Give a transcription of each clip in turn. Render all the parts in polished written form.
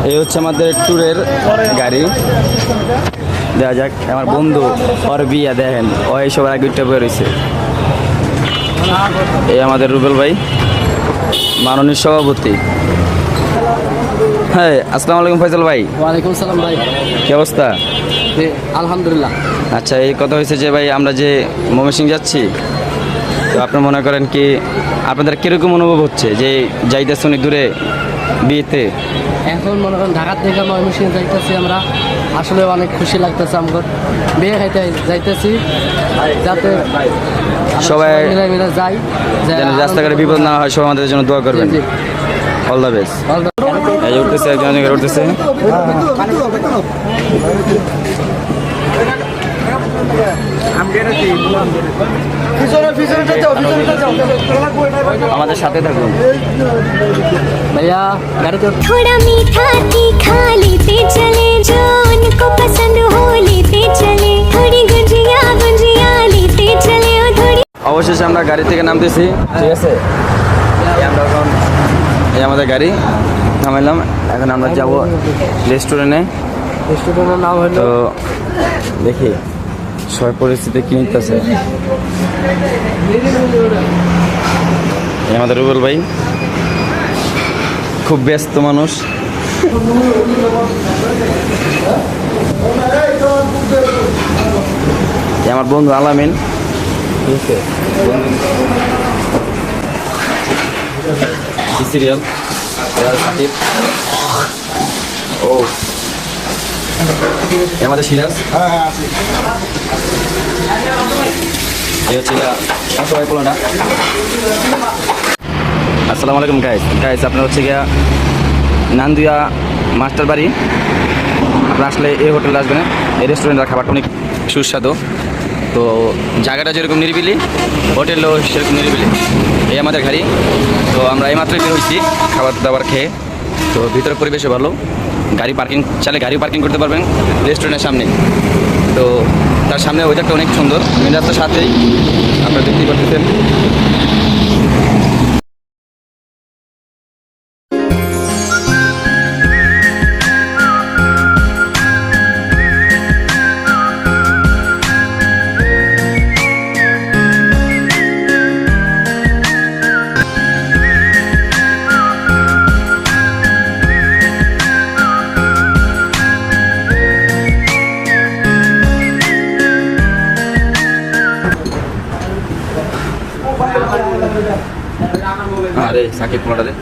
এই হচ্ছে আমাদের ট্যুরের গাড়ি। দেখা যাক, আমার বন্ধু ওর বিয়া দেখেন, ও এইসব আগে বের হয়েছে। এই আমাদের রুবেল ভাই, মাননীয় সভাপতি। হ্যাঁ, আসসালামু আলাইকুম ফয়সাল ভাই। ওয়ালাইকুম সালাম ভাই। কি অবস্থা? আলহামদুলিল্লাহ। আচ্ছা, এই কথা হয়েছে যে ভাই, আমরা যে ময়মনসিংহ যাচ্ছি, তো আপনি মনে করেন কি আপনাদের কীরকম অনুভব হচ্ছে যে যাইতেছে অনেক দূরে বিয়েতে? এখন মনে করেন ঢাকা থেকে ময়মনসিংহ যাইতেছি আমরা, আসলে অনেক খুশি লাগতেছে। আমার বিয়ে খাইতে যাইতেছি, যাতে সবাই মিলে যাই, যেন রাস্তাঘাটে বিপদ না হয়, সবাই আমাদের জন্য দোয়া করবেন। All the best. এই উঠতেছে, একজন উঠতেছে। আমাদের সাথে থাকুন भैया। गाड़ी थोड़ा मीठा तीखा लेते चले, जो उनको पसंद हो लेते चले, थोड़ी गुजिया गुजिया लेते चले, और थोड़ी। অবশেষে আমরা গাড়ি থেকে নামতেছি, ঠিক আছে? আমরা এখন এই আমাদের গাড়ি নামাইলাম, এখন আমরা যাবো রেস্টুরেন্টে। রেস্টুরেন্টের নাম হলো, তো দেখি সবাই পরিস্থিতি কি নিতেছে। আমাদের রুবেল ভাই খুব ব্যস্ত মানুষ। আমার বন্ধু আলামিন, সিরিয়াল সাকিব, ও আমাদের সিরাজ, এই হচ্ছে সবাই বলো না। আসসালামু আলাইকুম গাইস, আপনার হচ্ছে গিয়া নান্দিয়া মাস্টার বাড়ি। আপনার আসলে এই হোটেলে আসবেন, এই রেস্টুরেন্টের খাবারটা অনেক সুস্বাদু। তো জায়গাটা যেরকম নিরিবিলি, হোটেলও সেরকম নিরিবিলি। এই আমাদের গাড়ি। তো আমরা এইমাত্র বের হয়েছি খাবার দাবার খেয়ে। তো ভিতরে পরিবেশে ভালো, গাড়ি পার্কিং চাইলে গাড়িও পার্কিং করতে পারবেন রেস্টুরেন্টের সামনে। তো তার সামনে ওয়েদারটা অনেক সুন্দর, মেন রাস্তার সাথেই আপনারা দেখতেই করতেছেন। अरे साकिब मोड़ा दे।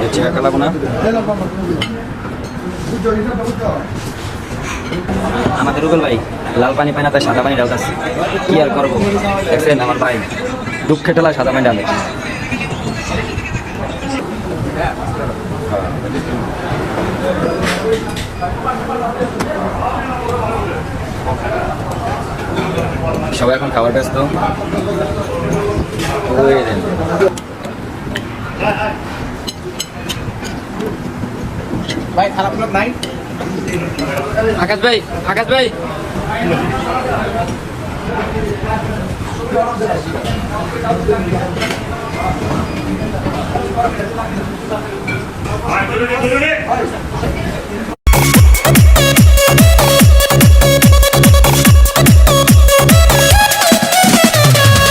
ये चिका कला कोना আমাদের রুবেল ভাই লাল পানি পায় না, তাই সাদা পানি ঢালতেছে। কি আর করবো, দেখছেন আমার ভাই দুঃখে ঠেলা সাদা পানি ঢালে। সবাই এখন খাবার ব্যস্ত। ভাই খারাপ লোক নাই। আকাশ ভাই, আকাশ ভাই,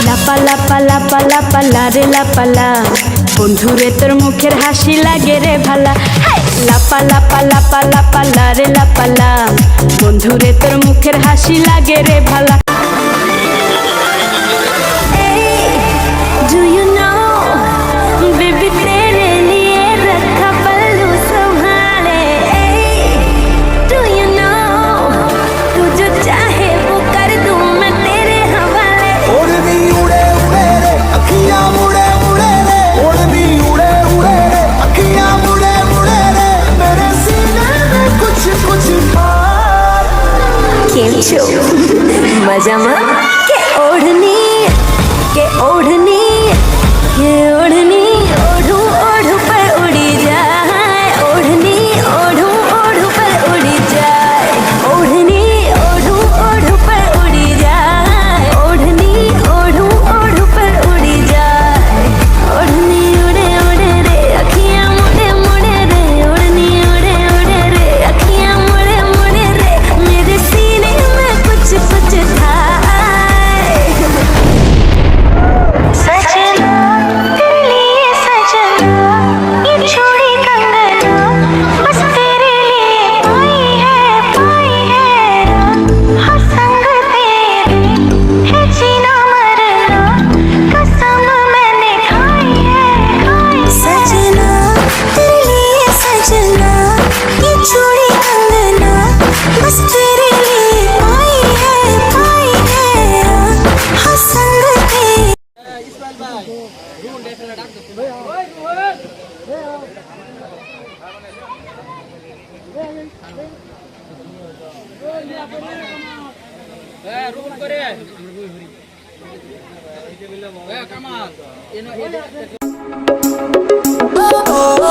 লাপা লাপা লাপা লাপা লারে লাপালা, বন্ধুরে তোর মুখের হাসি লাগে রে ভালা। লাপা লাপা লাপা লাপা লারে লাপালা, বন্ধুরে তোর মুখের হাসি লাগে রে ভালা। Do you know, baby तेरे लिए रखा पल्लू संभाले। Do you know, तू जो चाहे वो कर दूं मैं तेरे हवाले। उड़नी उड़े उड़े रे अखियां मुड़े मुड़े रे, उड़नी उड़े उड़े रे अखियां मुड़े मुड़े रे, मेरे सीने में कुछ कुछ बात। केम छो मजामा के ओढ़नी, के ओढ़नी, के ओढ़नी ओढ़ू ओढ़ू पर उड़ी जाए, ओढ़नी ओढ़ू ओढ़ू पर उड़ी जाए, ओढ़नी ओढ़ू ओढ़ू पर उड़ी जाए, ओढ़नी ओढ़ू ओढ़ू पर उड़ी जाए। কামাল oh,